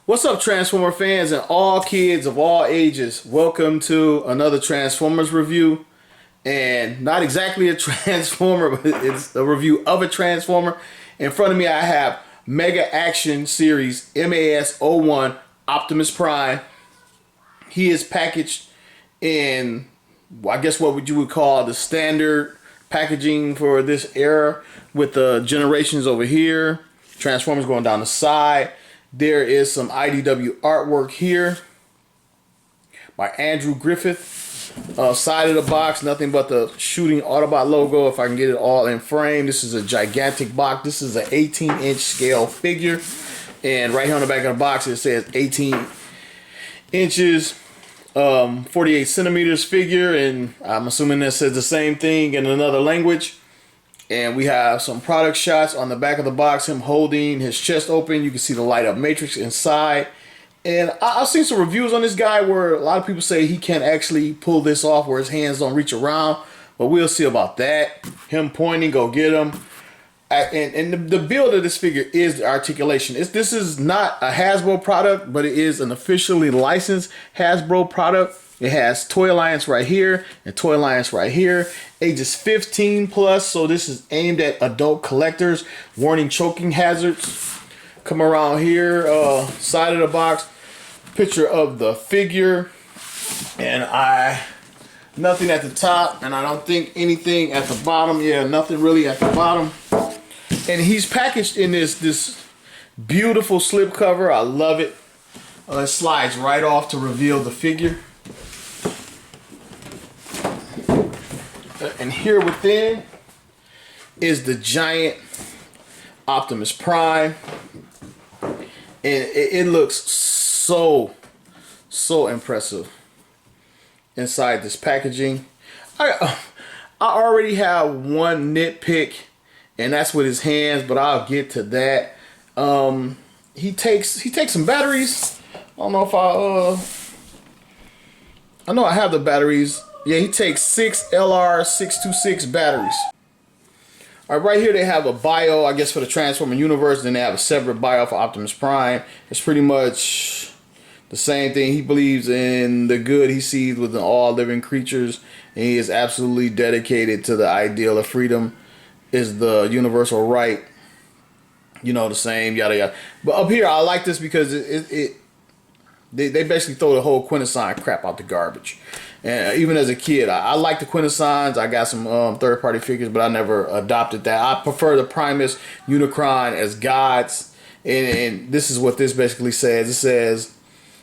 What's up, Transformer fans and all kids of all ages? Welcome to another Transformers review. And not exactly a Transformer, but it's a review of a Transformer. In front of me, I have Mega Action Series MAS-01 Optimus Prime. He is packaged in, I guess what you would call the standard packaging for this era, with the generations over here, Transformers going down the side. There is some IDW artwork here by Andrew Griffith. Side of the box, nothing but the shooting Autobot logo. If I can get it all in frame. This is a gigantic box. This is an 18-inch scale figure. And right here on the back of the box, it says 18 inches, 48 centimeters figure. And I'm assuming that says the same thing in another language. And we have some product shots on the back of the box, him holding his chest open. You can see the light up matrix inside. And I've seen some reviews on this guy where a lot of people say he can't actually pull this off, where his hands don't reach around. But we'll see about that. Him pointing, go get him. And the build of this figure is the articulation. This is not a Hasbro product, but it is an officially licensed Hasbro product. It has Toy Alliance right here and Toy Alliance right here. Ages 15 plus, so this is aimed at adult collectors. Warning choking hazards. Come around here, side of the box, picture of the figure. And nothing at the top, and I don't think anything at the bottom. Yeah, nothing really at the bottom. And he's packaged in this beautiful slip cover. I love it. It slides right off to reveal the figure. And here within is the giant Optimus Prime. And it looks so impressive inside this packaging. I already have one nitpick, and that's with his hands, but I'll get to that. He takes some batteries. I don't know if I know I have the batteries. Yeah, he takes 6 LR626 batteries. All right, right here they have a bio, I guess, for the Transformer universe. Then they have a separate bio for Optimus Prime. It's pretty much the same thing. He believes in the good he sees within all living creatures, and he is absolutely dedicated to the ideal of freedom is the universal right. You know, the same, yada yada. But up here, I like this because they basically throw the whole Quintesson crap out the garbage. And even as a kid, I like the Quintessons. I got some third-party figures, but I never adopted that. I prefer the Primus, Unicron as gods. And this is what this basically says. It says,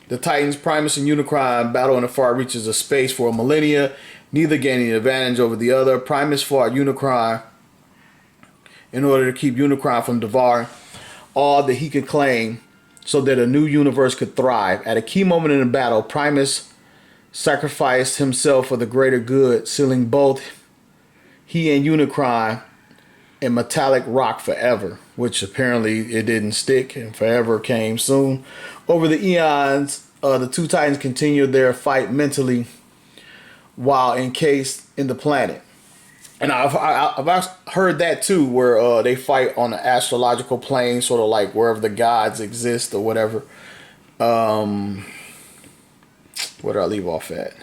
the Titans, Primus and Unicron battle in the far reaches of space for a millennia, neither gaining an advantage over the other. Primus fought Unicron in order to keep Unicron from devouring all that he could claim so that a new universe could thrive. At a key moment in the battle, Primus sacrificed himself for the greater good, sealing both he and Unicron in metallic rock forever, which apparently it didn't stick, and forever came soon. Over the eons, the two Titans continued their fight mentally while encased in the planet. And I've heard that too, where they fight on the astrological plane, sort of like wherever the gods exist or whatever. Where did I leave off at?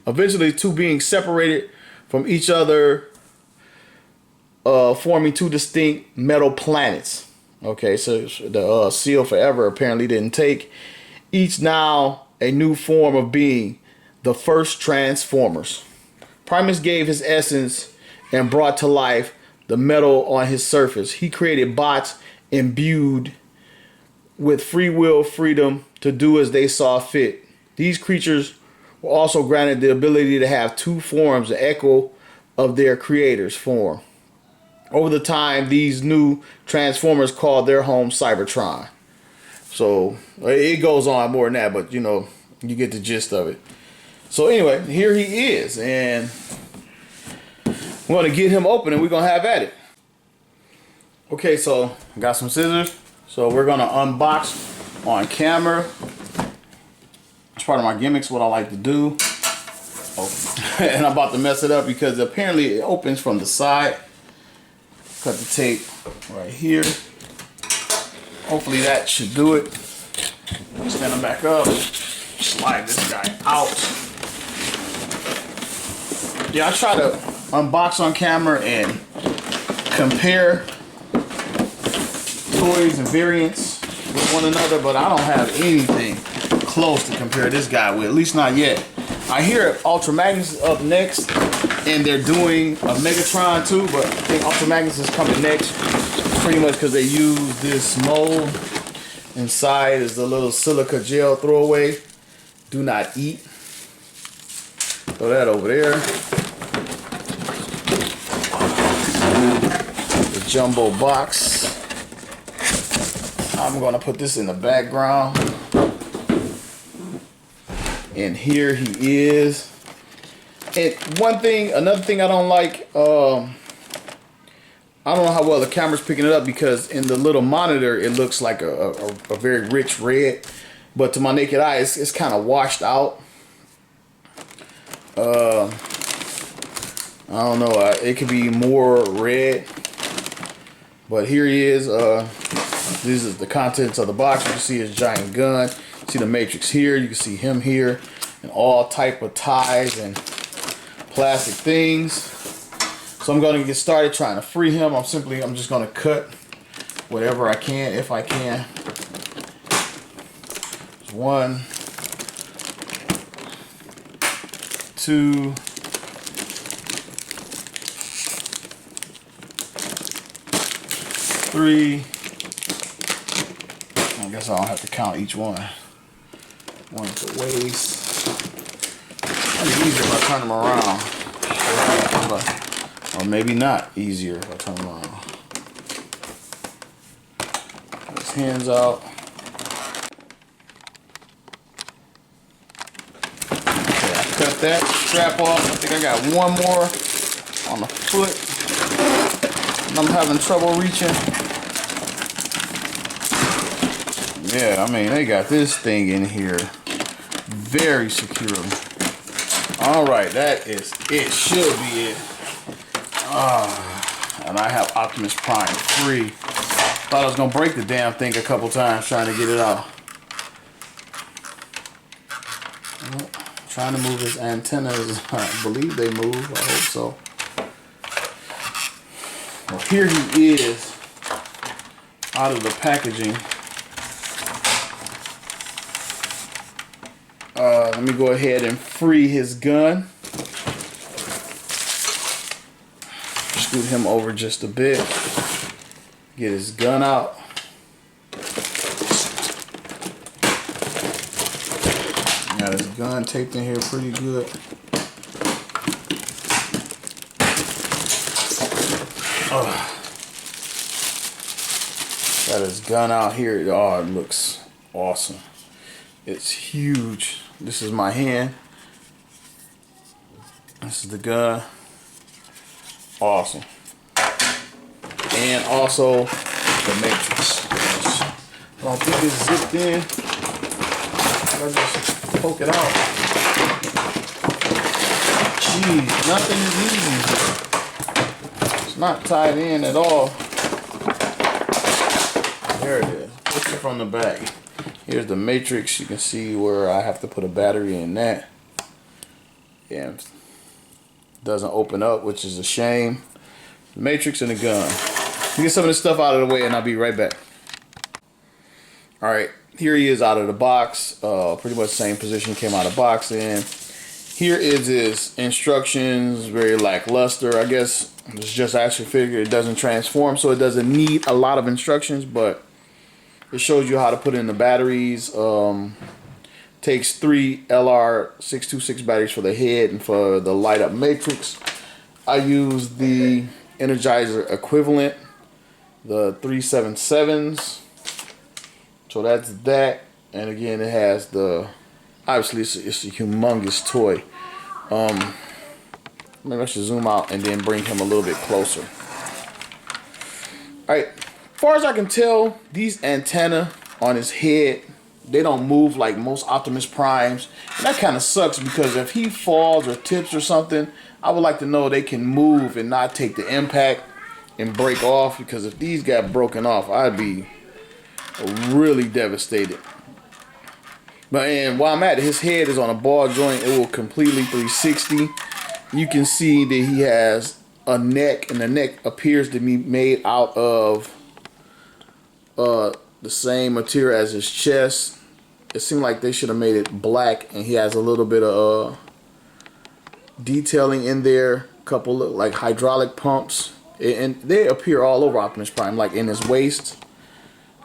Eventually, two beings separated from each other, forming two distinct metal planets. Okay, so the seal forever apparently didn't take. Each now a new form of being, the first Transformers. Primus gave his essence and brought to life the metal on his surface. He created bots imbued with free will freedom to do as they saw fit. These creatures were also granted the ability to have two forms, the echo of their creator's form. Over the time, these new Transformers called their home Cybertron. So it goes on more than that, but you know, you get the gist of it. So anyway, here he is, and we're going to get him open and we're going to have at it. Okay, so I got some scissors. So we're going to unbox on camera. It's part of my gimmicks, what I like to do. Oh. And I'm about to mess it up because apparently it opens from the side. Cut the tape right here. Hopefully that should do it. Stand him back up. Slide this guy out. Yeah, I try to unbox on camera and compare toys and variants with one another, but I don't have anything close to compare this guy with, at least not yet. I hear Ultra Magnus is up next, and they're doing a Megatron too, but I think Ultra Magnus is coming next, pretty much because they use this mold. Inside is the little silica gel throwaway. Do not eat. Throw that over there. The jumbo box. I'm gonna put this in the background. And here he is. And another thing I don't like, I don't know how well the camera's picking it up, because in the little monitor it looks like a very rich red, but to my naked eye it's kind of washed out. I don't know, it could be more red, but here he is. This is the contents of the box. You can see his giant gun. You see the Matrix here. You can see him here, and all type of ties and plastic things. So I'm going to get started trying to free him. I'm just going to cut whatever I can, if I can. There's 1, 2, 3. I guess I don't have to count each one. 1 at the waist. It's easier if I turn them around. Or maybe not easier if I turn them around. Put his hands out. Okay, I cut that strap off. I think I got one more on the foot. And I'm having trouble reaching. Yeah, I mean, they got this thing in here very securely. Alright, that is it. Should be it. And I have Optimus Prime free. Thought I was going to break the damn thing a couple times trying to get it out. Trying to move his antennas. I believe they move. I hope so. Well, here he is out of the packaging. Let me go ahead and free his gun. Scoot him over just a bit. Get his gun out. Got his gun taped in here pretty good. Got his gun out here. Oh, it looks awesome. It's huge. This is my hand. This is the gun. Awesome. And also the Matrix. I don't think it's zipped in. I just poke it out. Jeez, nothing is easy. It's not tied in at all. There it is. Look it from the back. Here's the Matrix. You can see where I have to put a battery in that. Yeah, it doesn't open up, which is a shame. The Matrix and the gun. Get some of this stuff out of the way and I'll be right back. Alright, here he is out of the box. Pretty much the same position came out of the box in. Here is his instructions, very lackluster. I guess it's just action figure. It doesn't transform, so it doesn't need a lot of instructions, but it shows you how to put in the batteries. Takes 3 LR626 batteries for the head and for the light up matrix. I use the Energizer equivalent, the 377s. So that's that. And again, it has the, obviously it's a humongous toy. Maybe I should zoom out and then bring him a little bit closer. Alright, as far as I can tell, these antennae on his head, they don't move like most Optimus Primes. And that kind of sucks, because if he falls or tips or something, I would like to know they can move and not take the impact and break off, because if these got broken off, I'd be really devastated. But and while I'm at it, his head is on a ball joint. It will completely 360. You can see that he has a neck, and the neck appears to be made out of the same material as his chest. It seemed like they should have made it black, and he has a little bit of detailing in there. A couple of like hydraulic pumps, and they appear all over Optimus Prime, like in his waist.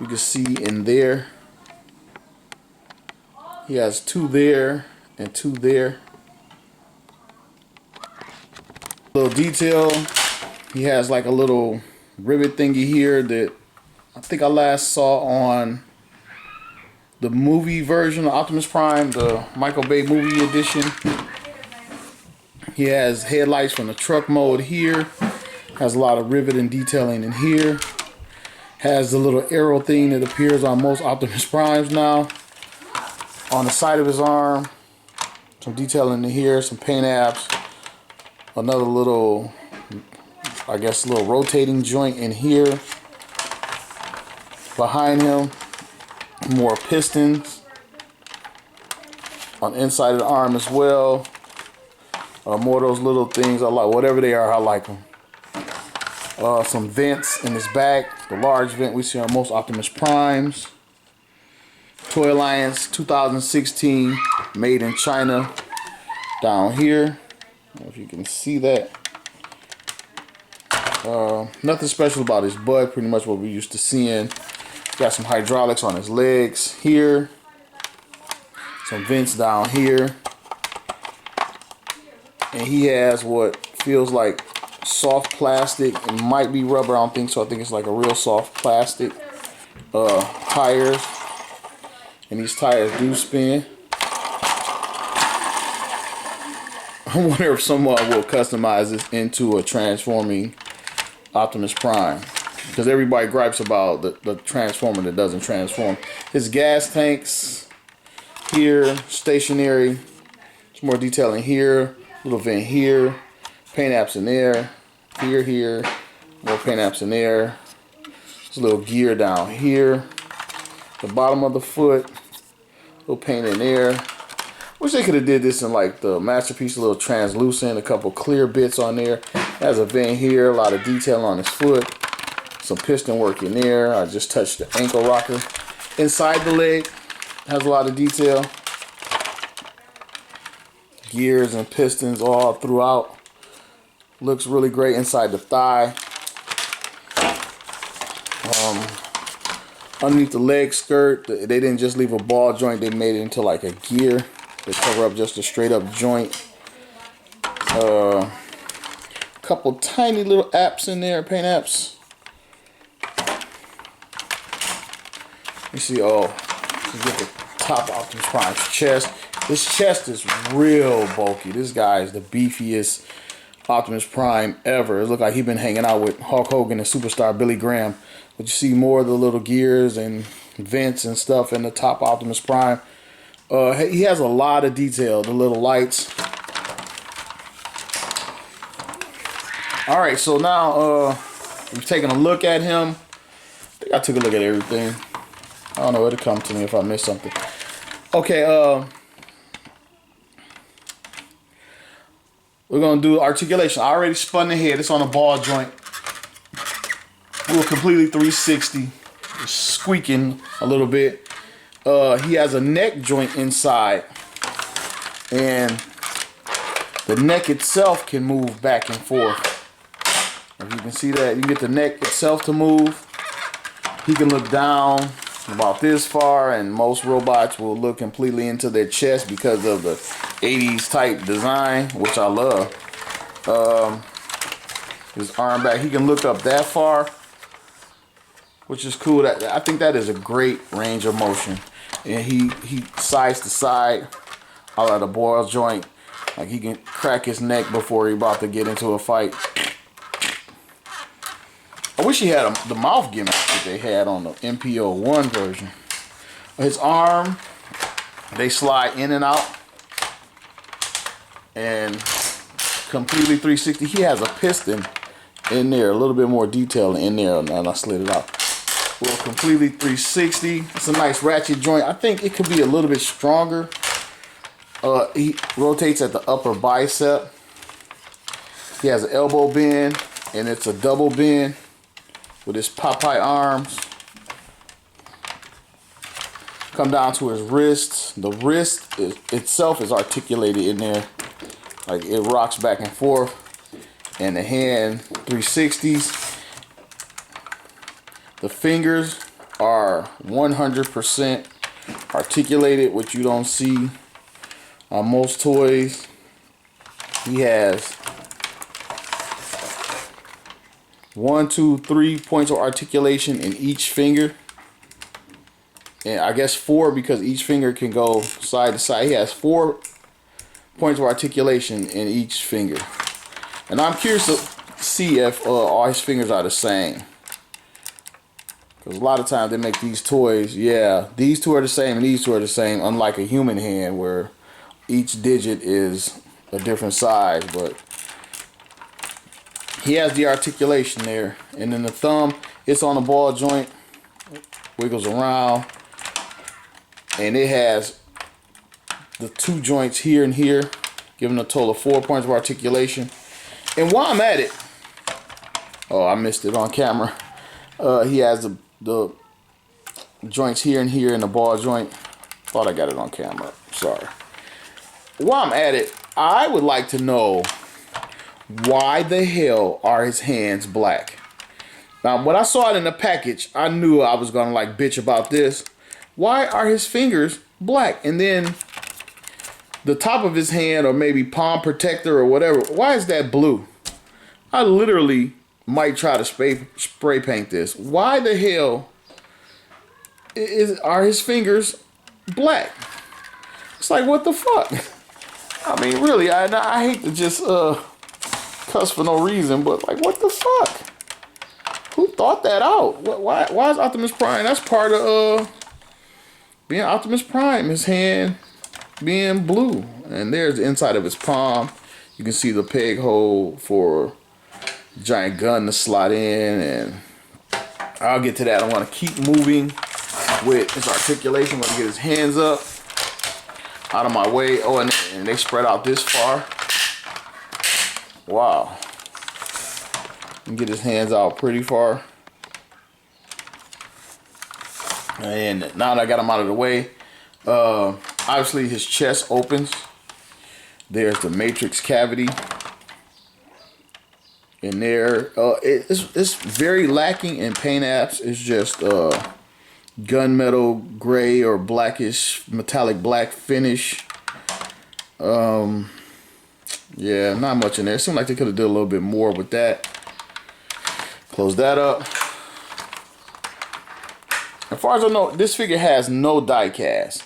You can see in there. He has two there and two there. Little detail. He has like a little rivet thingy here that I think I last saw on the movie version of Optimus Prime, the Michael Bay movie edition. He has headlights from the truck mode here. Has a lot of rivet and detailing in here. Has the little arrow thing that appears on most Optimus Primes now. On the side of his arm, some detailing in here, some paint apps, another little, I guess, little rotating joint in here. Behind him, more pistons on the inside of the arm as well. More of those little things I like, whatever they are, I like them. Some vents in his back, the large vent we see on most Optimus Primes. Toy Alliance 2016, made in China, down here. I don't know if you can see that. Nothing special about his butt, pretty much what we're used to seeing. Got some hydraulics on his legs here. Some vents down here. And he has what feels like soft plastic. It might be rubber, I don't think so. I think it's like a real soft plastic. Tires. And these tires do spin. I wonder if someone will customize this into a transforming Optimus Prime. Because everybody gripes about the transformer that doesn't transform. His gas tanks here, stationary. Some more detailing here. Little vent here. Paint apps in there. Here. More paint apps in there. There's a little gear down here. The bottom of the foot, little paint in there. Wish they could have did this in like the Masterpiece, a little translucent, a couple clear bits on there. Has a vent here, a lot of detail on his foot, some piston work in there. I just touched the ankle rocker. Inside the leg, has a lot of detail. Gears and pistons all throughout. Looks really great inside the thigh. Underneath the leg skirt, they didn't just leave a ball joint, they made it into like a gear. They cover up just a straight up joint. Couple tiny little apps in there, paint apps. You see, you get the top of Optimus Prime's chest. This chest is real bulky. This guy is the beefiest Optimus Prime ever. It looks like he's been hanging out with Hulk Hogan and superstar Billy Graham. But you see more of the little gears and vents and stuff in the top Optimus Prime. He has a lot of detail, the little lights. Alright, so now we've taken a look at him. I think I took a look at everything. I don't know, it'll come to me if I missed something. Okay, we're going to do articulation. I already spun the head. It's on a ball joint. We're completely 360. It's squeaking a little bit. He has a neck joint inside. And the neck itself can move back and forth. If you can see that, you can get the neck itself to move. He can look down about this far, and most robots will look completely into their chest because of the 80s type design, which I love. His arm back, he can look up that far, which is cool. I think that is a great range of motion. And he sides to side out of the ball joint. Like he can crack his neck before he about to get into a fight. I wish he had the mouth gimmick that they had on the MPO1 version. His arm, they slide in and out. And completely 360. He has a piston in there, a little bit more detail in there, and I slid it out. Well, completely 360. It's a nice ratchet joint. I think it could be a little bit stronger. He rotates at the upper bicep. He has an elbow bend, and it's a double bend with his Popeye arms. Come down to his wrists. The wrist itself is articulated in there. Like it rocks back and forth. And the hand 360s. The fingers are 100% articulated, which you don't see on most toys. He has 1, 2, 3 points of articulation in each finger. And I guess 4 because each finger can go side to side. He has 4 points of articulation in each finger. And I'm curious to see if all his fingers are the same. Because a lot of times they make these toys, yeah, these two are the same and these two are the same, unlike a human hand where each digit is a different size. But he has the articulation there. And then the thumb, it's on the ball joint, wiggles around. And it has the 2 joints here and here, giving a total of 4 points of articulation. And while I'm at it, oh, I missed it on camera. He has the joints here and here in the ball joint. Thought I got it on camera. Sorry. While I'm at it, I would like to know why the hell are his hands black? Now, when I saw it in the package, I knew I was gonna like bitch about this. Why are his fingers black? And then the top of his hand, or maybe palm protector or whatever, why is that blue? I literally might try to spray paint this. Why the hell are his fingers black? It's like, what the fuck? I mean, really, I hate to just cuss for no reason, but like, what the fuck? Who thought that out? Why is Optimus Prime? That's part of being Optimus Prime, his hand being blue. And there's the inside of his palm. You can see the peg hole for giant gun to slot in, and I'll get to that. I want to keep moving with his articulation. I'm going to get his hands up out of my way. Oh, and they spread out this far. Wow. And get his hands out pretty far. And now that I got him out of the way, obviously his chest opens. There's the matrix cavity in there. It's very lacking in paint apps. It's just gunmetal gray or blackish, metallic black finish. Yeah, not much in there. It seemed like they could have did a little bit more with that. Close that up. As far as I know, this figure has no die cast.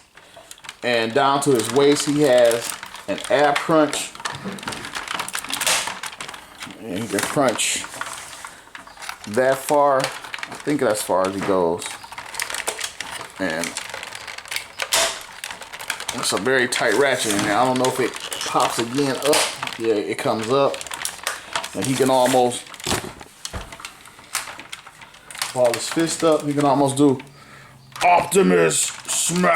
And down to his waist, he has an ab crunch. And he can crunch that far. I think that's as far as he goes. And it's a very tight ratchet in there. I don't know if it pops again up. Yeah, it comes up. And he can almost ball his fist up. He can almost do Optimus Smash.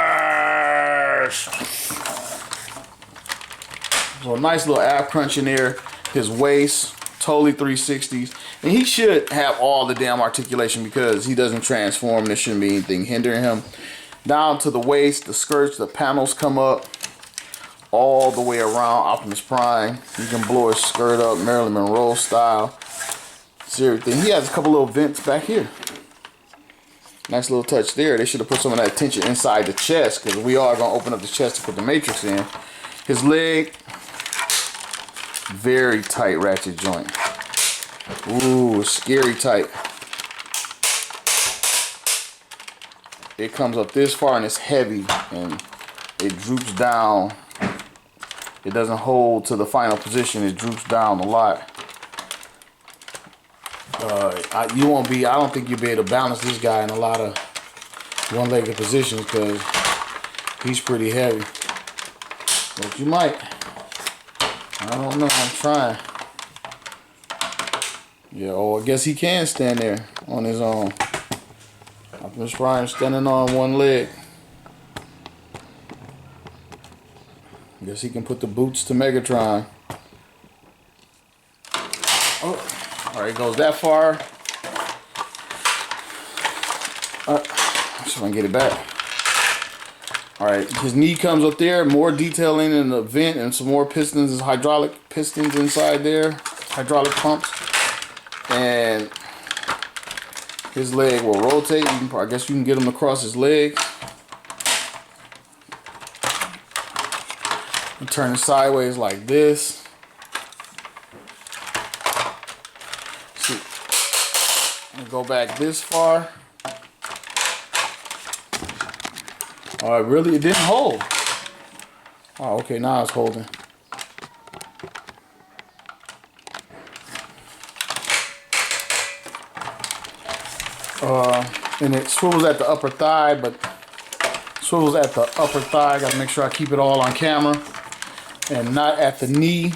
So a nice little ab crunch in there. His waist, totally 360s. And he should have all the damn articulation because he doesn't transform. There shouldn't be anything hindering him. Down to the waist, the skirts, the panels come up all the way around Optimus Prime. You can blow his skirt up Marilyn Monroe style. It's everything. He has a couple little vents back here. Nice little touch there. They should have put some of that tension inside the chest because we are going to open up the chest to put the matrix in. His leg, very tight ratchet joint. Ooh, scary tight. It comes up this far and it's heavy and it droops down. It doesn't hold to the final position. It droops down a lot. I don't think you'll be able to balance this guy in a lot of one-legged positions because he's pretty heavy. But you might. I don't know. I'm trying. Yeah, oh, I guess he can stand there on his own. Optimus Prime standing on one leg. Guess he can put the boots to Megatron. Oh, alright, goes that far. See if I can get it back. Alright, his knee comes up there. More detailing in the vent and some more pistons. There's hydraulic pistons inside there. Hydraulic pumps. And his leg will rotate. I guess you can get him across his leg. And turn it sideways like this. See, and go back this far. Oh, it really, it didn't hold. Oh, okay, now it's holding. And it swivels at the upper thigh, but swivels at the upper thigh. Gotta make sure I keep it all on camera. And not at the knee.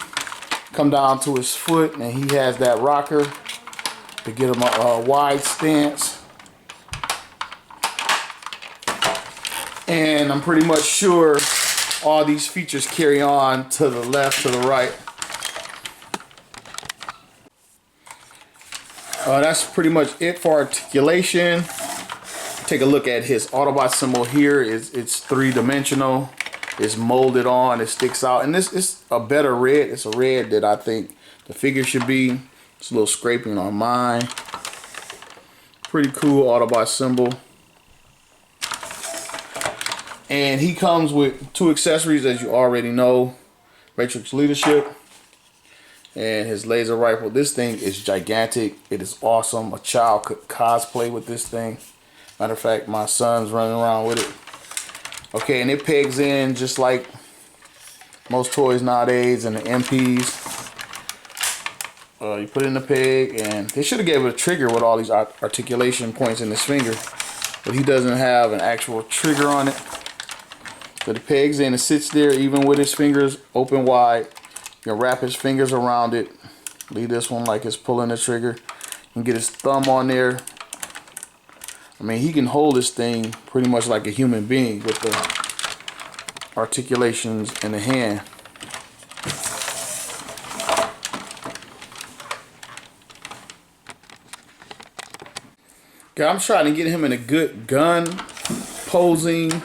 Come down to his foot, and he has that rocker to get him a wide stance. And I'm pretty much sure all these features carry on to the left, to the right. That's pretty much it for articulation. Take a look at his Autobot symbol here. It's three-dimensional. It's molded on. It sticks out. And this is a better red. It's a red that I think the figure should be. It's a little scraping on mine. Pretty cool Autobot symbol. And he comes with two accessories, as you already know. Matrix Leadership and his laser rifle. This thing is gigantic. It is awesome. A child could cosplay with this thing. Matter of fact, my son's running around with it. Okay, and it pegs in just like most toys nowadays and the MPs. You put it in the peg, and they should have gave it a trigger with all these articulation points in his finger. But he doesn't have an actual trigger on it. But it pegs in, it sits there even with his fingers open wide. You can wrap his fingers around it. Leave this one like it's pulling the trigger. You can get his thumb on there. I mean, he can hold this thing pretty much like a human being with the articulations in the hand. Okay, I'm trying to get him in a good gun posing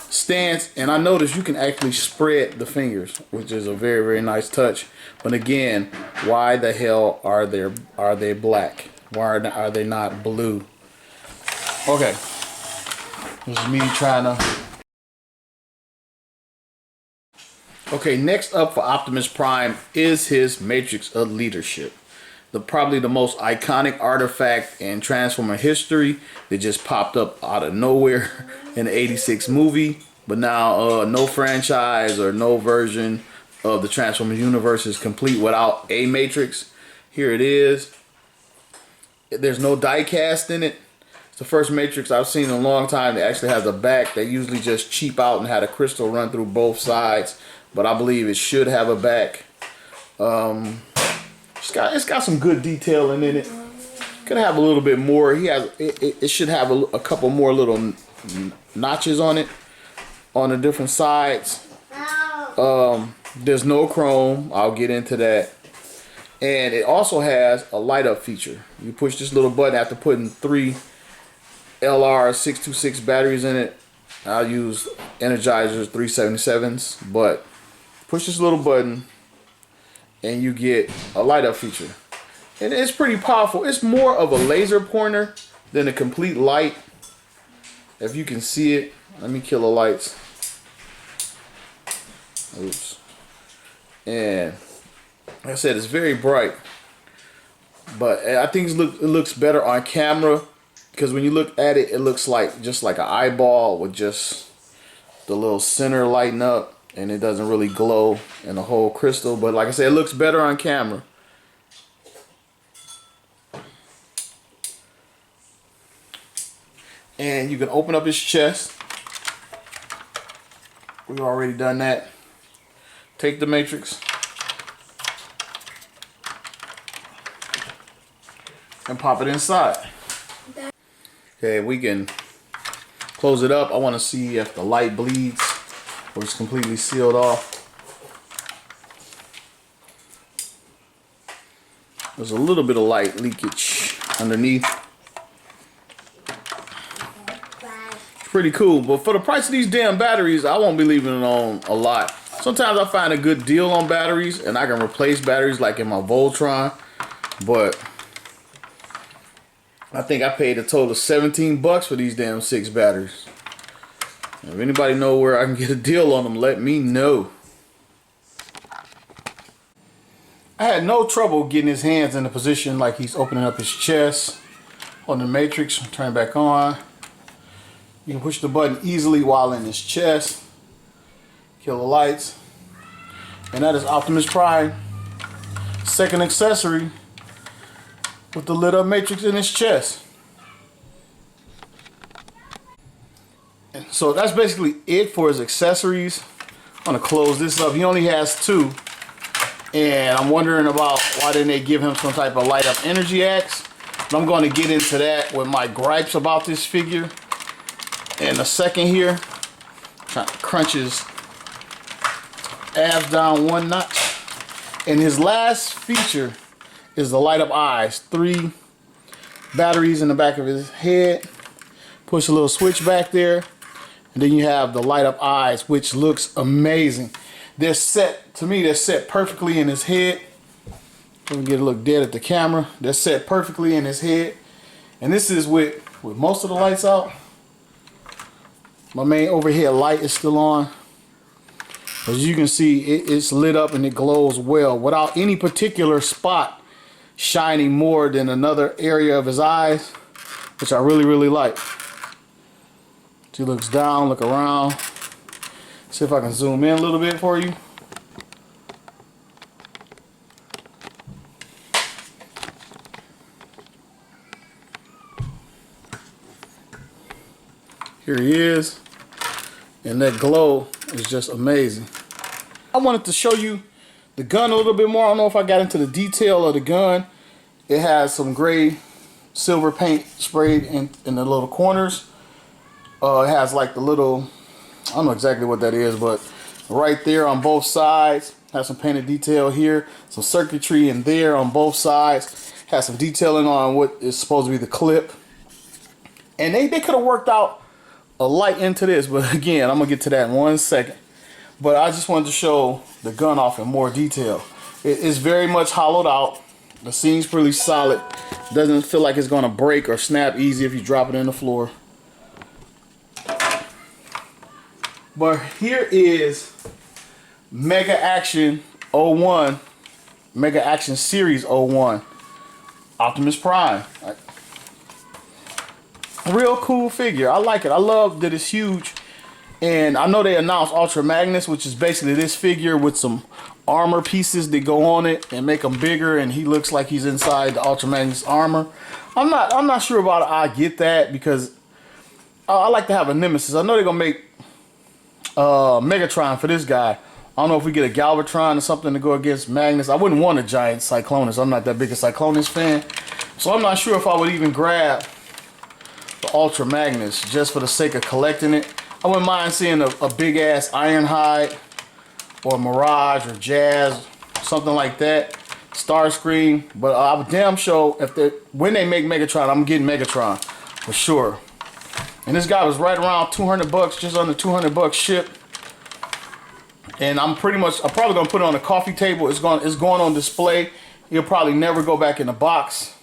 stance, and I noticed you can actually spread the fingers, which is a very, very nice touch. But again, why the hell are they black? Why are they not blue? Okay, this is me trying to. Okay, next up for Optimus Prime is his Matrix of Leadership. Probably the most iconic artifact in Transformer history that just popped up out of nowhere in the '86 movie. But now no franchise or no version of the Transformers universe is complete without a Matrix. Here it is. There's no die cast in it. It's the first Matrix I've seen in a long time that actually has a back. They usually just cheap out and had a crystal run through both sides. But I believe it should have a back. It's got some good detailing in it. Could have a little bit more. It should have a couple more little notches on it on the different sides. There's no chrome. I'll get into that. And it also has a light up feature. You push this little button after putting 3 LR626 batteries in it. I'll use Energizer's 377s, but push this little button and you get a light up feature. And it's pretty powerful. It's more of a laser pointer than a complete light. If you can see it, let me kill the lights. Oops. And like I said, it's very bright. But I think it looks better on camera, because when you look at it, it looks like just like an eyeball with just the little center lighting up, and it doesn't really glow in the whole crystal. But like I said, it looks better on camera. And you can open up his chest. We've already done that. Take the Matrix and pop it inside. Okay, we can close it up. I want to see if the light bleeds or it's completely sealed off. There's a little bit of light leakage underneath. It's pretty cool, but for the price of these damn batteries, I won't be leaving it on a lot. Sometimes I find a good deal on batteries and I can replace batteries like in my Voltron, but I think I paid a total of 17 bucks for these damn 6 batteries. If anybody know where I can get a deal on them, let me know. I had no trouble getting his hands in a position like he's opening up his chest. On the matrix, turn it back on. You can push the button easily while in his chest. Kill the lights. And that is Optimus Prime. Second accessory with the lit up matrix in his chest. So that's basically it for his accessories. I'm gonna close this up. He only has 2. And I'm wondering about why didn't they give him some type of light up energy axe. But I'm going to get into that with my gripes about this figure in a second here. Trying to crunch his abs down 1 notch. And his last feature is the light up eyes. 3 batteries in the back of his head. Push a little switch back there. And then you have the light up eyes, which looks amazing. They're set, to me, they're set perfectly in his head. Let me get a look dead at the camera. They're set perfectly in his head. And this is with most of the lights out. My main overhead light is still on. As you can see, it's lit up and it glows well without any particular spot shining more than another area of his eyes, which I really, really like. She looks down, look around. See if I can zoom in a little bit for you. Here he is. And that glow is just amazing. I wanted to show you the gun a little bit more. I don't know if I got into the detail of the gun. It has some gray silver paint sprayed in the little corners. It has like the little, I don't know exactly what that is, but right there on both sides has some painted detail here, some circuitry in there on both sides, has some detailing on what is supposed to be the clip, and they could have worked out a light into this, but again, I'm gonna get to that in 1 second. But I just wanted to show the gun off in more detail. It is very much hollowed out. The seam's pretty solid. Doesn't feel like it's gonna break or snap easy if you drop it in the floor. But here is Mega Action 01, Mega Action Series 01, Optimus Prime. Real cool figure. I like it. I love that it's huge. And I know they announced Ultra Magnus, which is basically this figure with some armor pieces that go on it and make him bigger, and he looks like he's inside the Ultra Magnus armor. I'm not sure about it. I get that because I like to have a nemesis. I know they're gonna make Megatron for this guy. I don't know if we get a Galvatron or something to go against Magnus. I wouldn't want a giant Cyclonus. I'm not that big a Cyclonus fan. So I'm not sure if I would even grab the Ultra Magnus just for the sake of collecting it. I wouldn't mind seeing a big ass Ironhide or Mirage or Jazz, something like that. Starscream. But I would damn sure when they make Megatron, I'm getting Megatron for sure. And this guy was right around 200 bucks, just under 200 bucks shipped. And I'm probably gonna put it on the coffee table. It's going on display. He'll probably never go back in the box.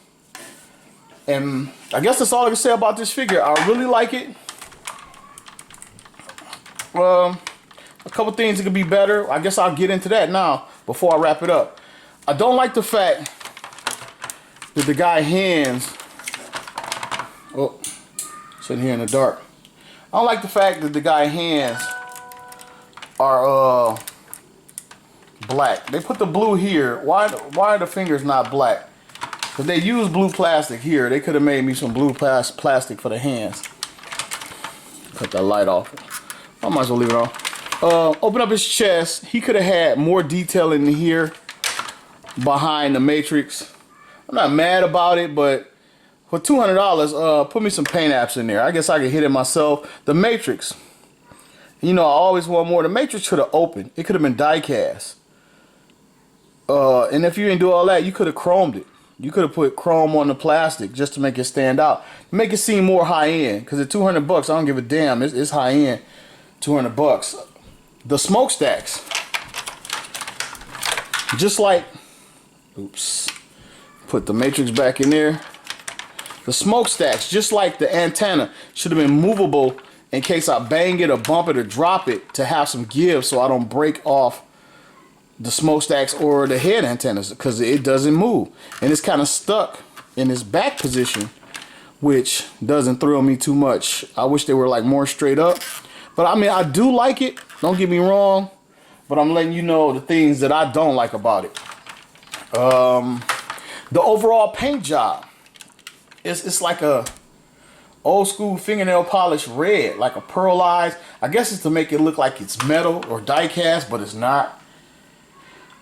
And I guess that's all I can say about this figure. I really like it. A couple things that could be better. I guess I'll get into that now before I wrap it up. I don't like the fact that the guy hands, sitting here in the dark. I don't like the fact that the guy hands are black. They put the blue here. Why are the fingers not black? Because they use blue plastic here. They could have made me some blue plastic for the hands. Cut that light off. I might as well leave it on. Open up his chest. He could have had more detail in here behind the matrix. I'm not mad about it, but for $200, put me some paint apps in there. I guess I could hit it myself. The Matrix. You know, I always want more. The Matrix could have opened. It could have been die cast. And if you didn't do all that, you could have chromed it. You could have put chrome on the plastic just to make it stand out. Make it seem more high end. Because at $200, I don't give a damn. It's high end. $200. The smokestacks. Just like, oops. Put the Matrix back in there. The smokestacks, just like the antenna, should have been movable in case I bang it or bump it or drop it to have some give so I don't break off the smokestacks or the head antennas, because it doesn't move. And it's kind of stuck in its back position, which doesn't thrill me too much. I wish they were like more straight up. But I mean, I do like it. Don't get me wrong. But I'm letting you know the things that I don't like about it. The overall paint job. It's like a old school fingernail polish red, like a pearlized. I guess it's to make it look like it's metal or die cast, but it's not.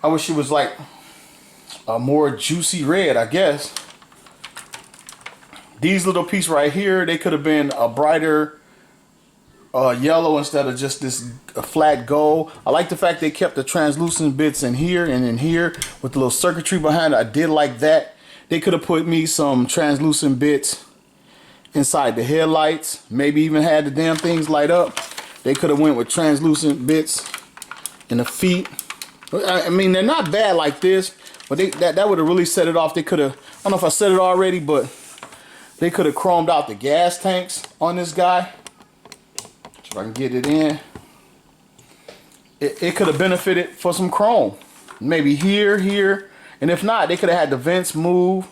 I wish it was like a more juicy red, I guess. These little pieces right here, they could have been a brighter yellow instead of just this flat gold. I like the fact they kept the translucent bits in here and in here with the little circuitry behind it. I did like that. They could have put me some translucent bits inside the headlights. Maybe even had the damn things light up. They could have went with translucent bits in the feet. I mean, they're not bad like this, but that would have really set it off. They could have, I don't know if I said it already, but they could have chromed out the gas tanks on this guy. If I can get it in. It could have benefited for some chrome. Maybe here. And if not, they could have had the vents move,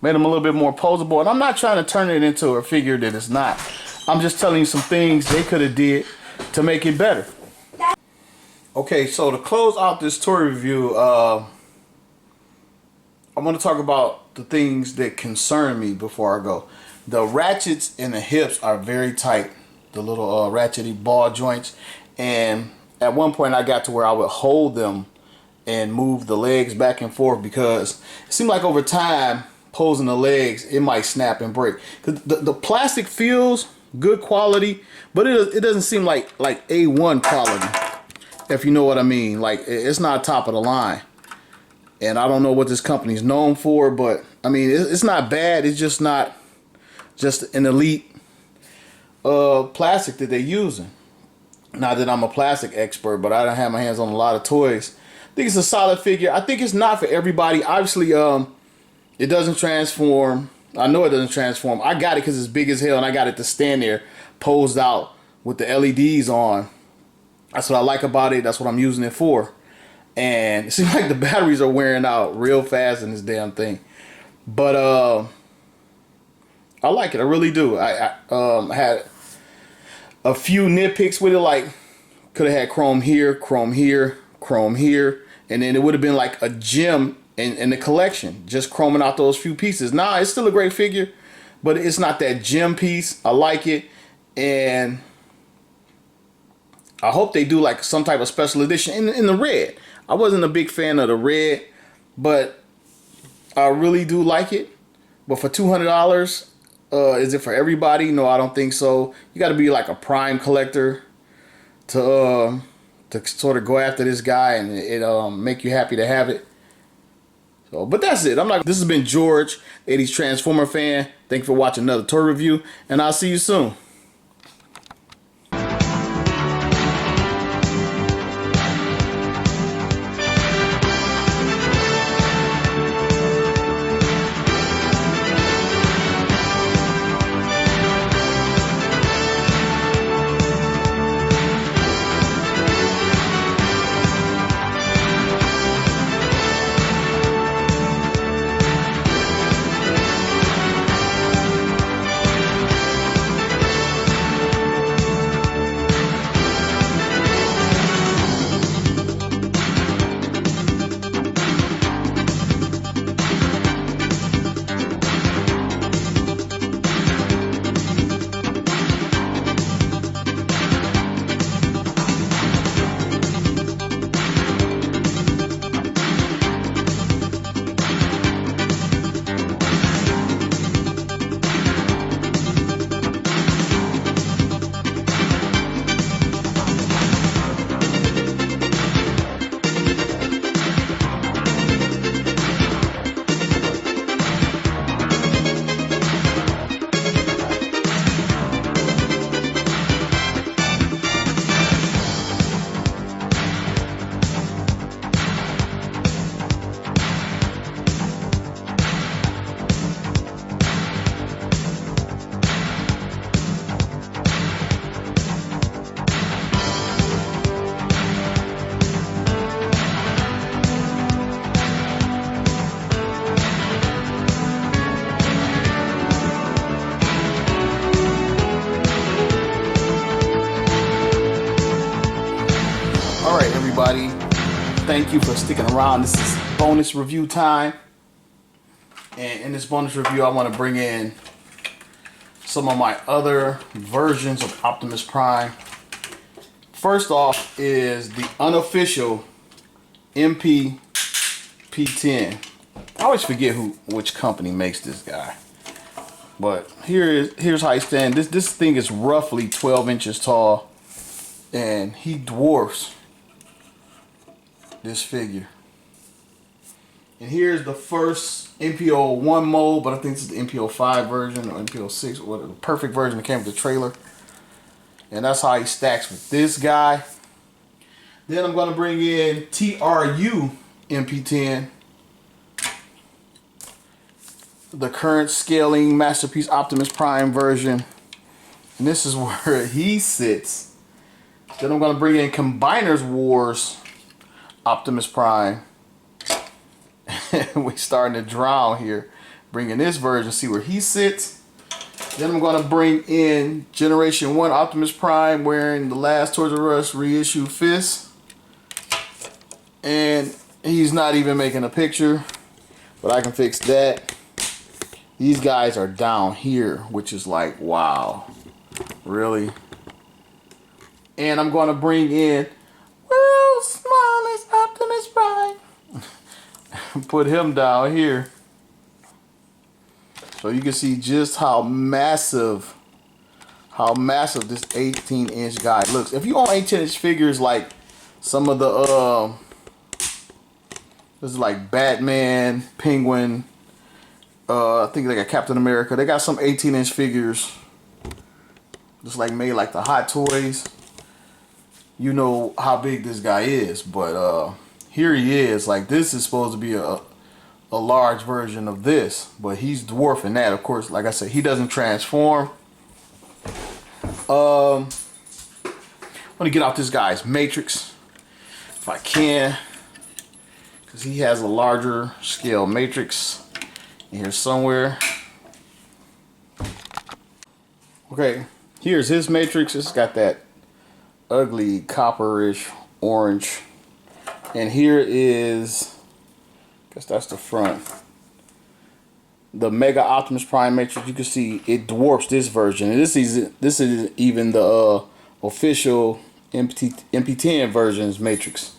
made them a little bit more posable. And I'm not trying to turn it into a figure that it's not. I'm just telling you some things they could have did to make it better. Okay, so to close out this toy review, I'm going to talk about the things that concern me before I go. The ratchets and the hips are very tight. The little ratchety ball joints. And at one point I got to where I would hold them and move the legs back and forth, because it seemed like over time, posing the legs, it might snap and break. Cause the plastic feels good quality, but it doesn't seem like A1 quality, if you know what I mean. Like, it's not top of the line. And I don't know what this company's known for, but I mean, it's not bad. It's just not just an elite plastic that they're using. Not that I'm a plastic expert, but I don't have my hands on a lot of toys. I think it's a solid figure. I think it's not for everybody. Obviously, it doesn't transform. I know it doesn't transform. I got it because it's big as hell, and I got it to stand there, posed out with the LEDs on. That's what I like about it. That's what I'm using it for. And it seems like the batteries are wearing out real fast in this damn thing. But I like it. I really do. I had a few nitpicks with it, like could have had chrome here, chrome here, chrome here, and then it would have been like a gem in the collection, just chroming out those few pieces. Nah, it's still a great figure, but it's not that gem piece. I like it, and I hope they do like some type of special edition in the red. I wasn't a big fan of the red, but I really do like it. But for $200, is it for everybody? No, I don't think so. You got to be like a prime collector to sort of go after this guy, and it make you happy to have it. So, but that's it. This has been George, 80s Transformer fan. Thank you for watching another toy review, and I'll see you soon. everybody. Thank you for sticking around. This is bonus review time. And in this bonus review, I want to bring in some of my other versions of Optimus Prime. First off is the unofficial MP P10. I always forget which company makes this guy. But here's how he stands. This thing is roughly 12 inches tall, and he dwarfs this figure. And here's the first MPO1 mold, but I think this is the MPO5 version or MPO6, or the perfect version that came with the trailer. And that's how he stacks with this guy. Then I'm going to bring in TRU MP10. The current scaling Masterpiece Optimus Prime version. And this is where he sits. Then I'm going to bring in Combiners Wars Optimus Prime. We're starting to drown here. Bringing this version, see where he sits. Then I'm going to bring in Generation 1 Optimus Prime wearing the last Toys R Us reissue fist. And he's not even making a picture, but I can fix that. These guys are down here, which is like, wow, really? And I'm going to bring in world's smallest Optimus Prime. Put him down here. So you can see just how massive this 18-inch guy looks. If you own 18-inch figures like some of the, this is like Batman, Penguin, I think they got Captain America. They got some 18-inch figures, just like made like the Hot Toys. You know how big this guy is, but here he is. Like, this is supposed to be a large version of this, but he's dwarfing that. Of course, like I said, he doesn't transform. I'm gonna get out this guy's matrix if I can, because he has a larger scale matrix in here somewhere. Okay, here's his matrix. It's got that ugly copperish orange, and here is, I guess that's the front, the Mega Optimus Prime matrix. You can see it dwarfs this version, and this is even the official MP10 version's matrix.